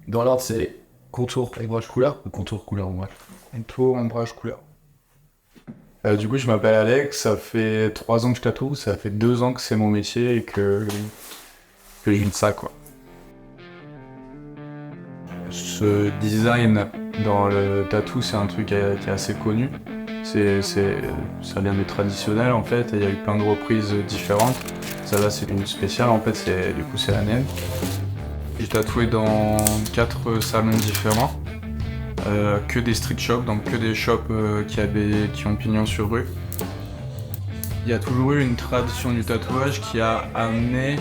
Dans l'ordre, c'est contour, ombrage, couleur ou contour, couleur, ombrage? Contour, ombrage, couleur. Du coup, je m'appelle Alex, ça fait 3 ans que je tatoue, ça fait 2 ans que c'est mon métier et que je vis de ça, quoi. Ce design dans le tatou, c'est un truc qui est assez connu. Ça vient du traditionnel en fait, et il y a eu plein de reprises différentes. Ça là, c'est une spéciale en fait, c'est la mienne. J'ai tatoué dans 4 salons différents, que des street shops, donc que des shops qui ont pignon sur rue. Il y a toujours eu une tradition du tatouage qui a amené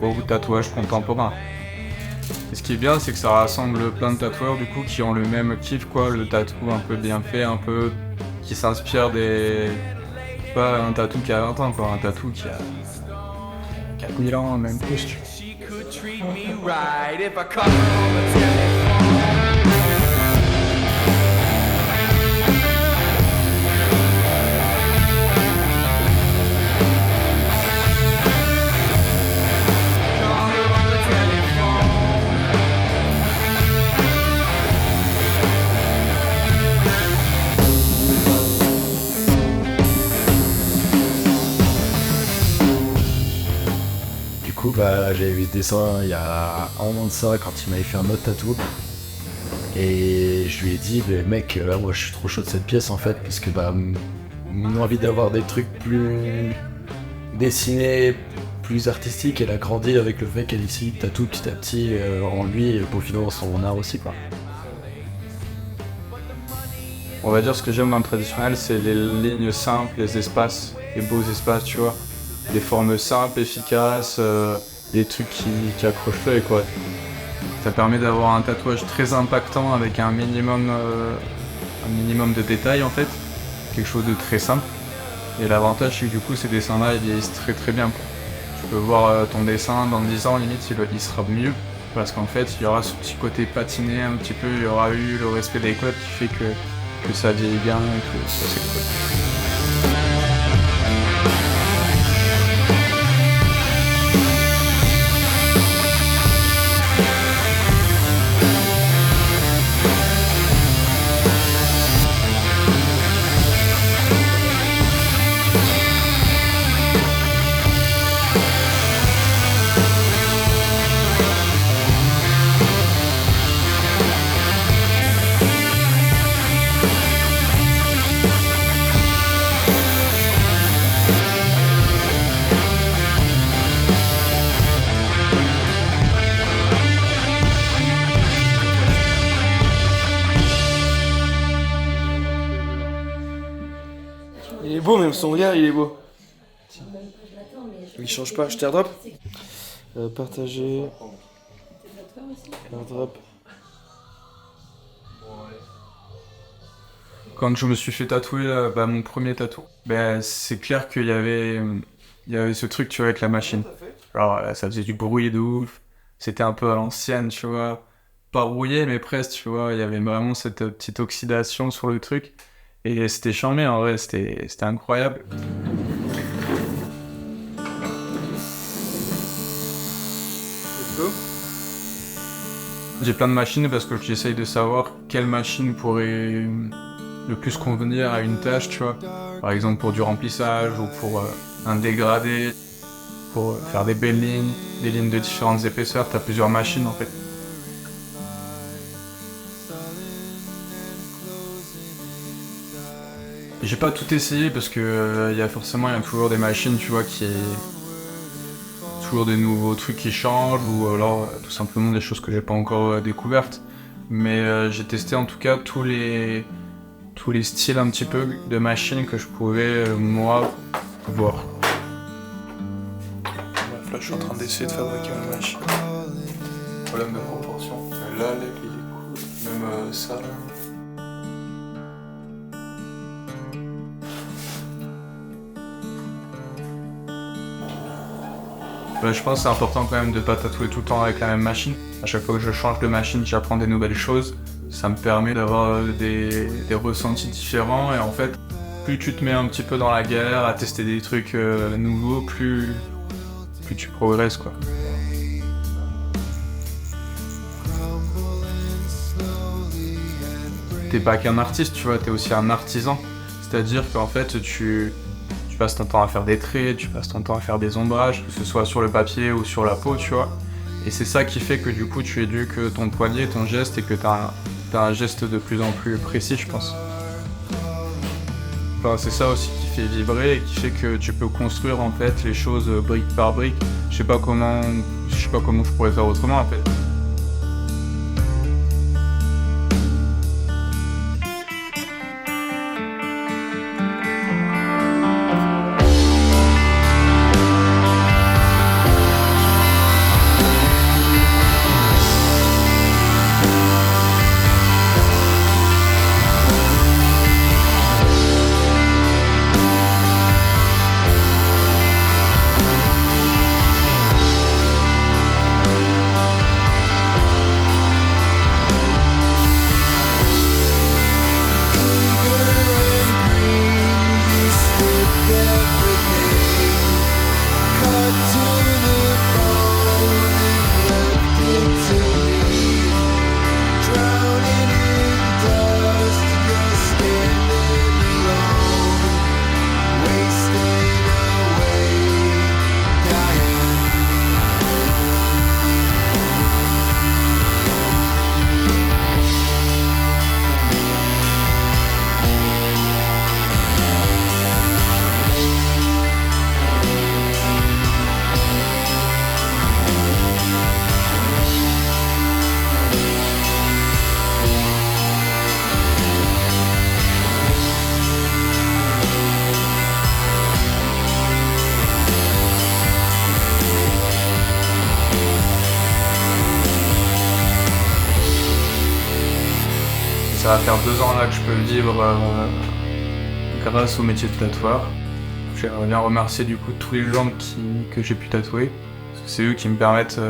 au tatouage contemporain. Et ce qui est bien, c'est que ça rassemble plein de tatoueurs du coup qui ont le même kiff, quoi, le tatou un peu bien fait, un peu qui s'inspire des... Pas un tatou qui a 20 ans, quoi, un tatou qui a 4000 ans, même plus. J'avais vu ce dessin il y a un an de ça quand il m'avait fait un autre tatou. Et je lui ai dit, mais mec, là moi je suis trop chaud de cette pièce en fait, parce que mon envie d'avoir des trucs plus dessinés, plus artistiques, elle a grandi avec le fait qu'elle ici tatoue petit à petit en lui et peaufinant son art aussi, quoi. On va dire ce que j'aime dans le traditionnel, c'est les lignes simples, les espaces, les beaux espaces, tu vois. Des formes simples, efficaces, des trucs qui accrochent l'œil, quoi. Ça permet d'avoir un tatouage très impactant avec un minimum de détails en fait, quelque chose de très simple. Et l'avantage c'est que du coup ces dessins-là ils vieillissent très très bien, quoi. Tu peux voir ton dessin dans 10 ans limite il sera mieux, parce qu'en fait il y aura ce petit côté patiné un petit peu, il y aura eu le respect des codes qui fait que ça vieillit bien et tout, ça c'est cool. Il est beau, même son regard, il est beau. Il change pas, je t'airdrop. Partager. Airdrop. Quand je me suis fait tatouer mon premier tatou, c'est clair qu'il y avait ce truc, tu vois, avec la machine. Alors ça faisait du bruit de ouf, c'était un peu à l'ancienne, tu vois, pas rouillé mais presque, tu vois, il y avait vraiment cette petite oxydation sur le truc. Et c'était charmé, en vrai, c'était incroyable. J'ai plein de machines parce que j'essaye de savoir quelle machine pourrait le plus convenir à une tâche, tu vois. Par exemple pour du remplissage ou pour un dégradé, pour faire des belles lignes, des lignes de différentes épaisseurs, t'as plusieurs machines en fait. J'ai pas tout essayé parce que il y a toujours des machines, tu vois, toujours des nouveaux trucs qui changent ou alors tout simplement des choses que j'ai pas encore découvertes. Mais j'ai testé en tout cas tous les styles un petit peu de machines que je pouvais moi voir. Bref, là je suis en train d'essayer de fabriquer une machine. Problème de proportion. Là, il est cool. Même ça. Je pense que c'est important quand même de pas tatouer tout le temps avec la même machine. À chaque fois que je change de machine, j'apprends des nouvelles choses. Ça me permet d'avoir des ressentis différents et en fait, plus tu te mets un petit peu dans la galère à tester des trucs nouveaux, plus tu progresses, quoi. T'es pas qu'un artiste, tu vois, t'es aussi un artisan. C'est-à-dire qu'en fait, tu passes ton temps à faire des traits, tu passes ton temps à faire des ombrages, que ce soit sur le papier ou sur la peau, tu vois. Et c'est ça qui fait que du coup, tu éduques ton poignet, ton geste, et que t'as un geste de plus en plus précis, je pense. Enfin, c'est ça aussi qui fait vibrer et qui fait que tu peux construire en fait les choses brique par brique. Je sais pas comment je pourrais faire autrement en fait. Ça va faire 2 ans là que je peux vivre grâce au métier de tatoueur. J'aimerais bien remercier du coup tous les gens que j'ai pu tatouer, parce que c'est eux qui me permettent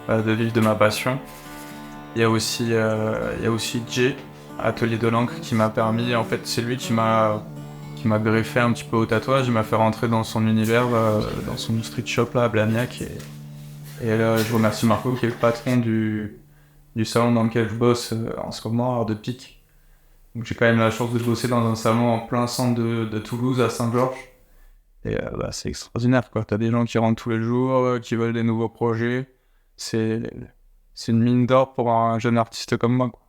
de vivre de ma passion. Il y a aussi Jay, Atelier de l'encre, qui m'a permis, en fait c'est lui qui m'a greffé un petit peu au tatouage, il m'a fait rentrer dans son univers, dans son street shop là à Blagnac, et là je remercie Marco qui est le patron du salon dans lequel je bosse en ce moment, Art de Pique. Donc j'ai quand même la chance de bosser dans un salon en plein centre de Toulouse, à Saint-Georges. Et c'est extraordinaire, quoi. T'as des gens qui rentrent tous les jours, qui veulent des nouveaux projets. C'est une mine d'or pour un jeune artiste comme moi, quoi.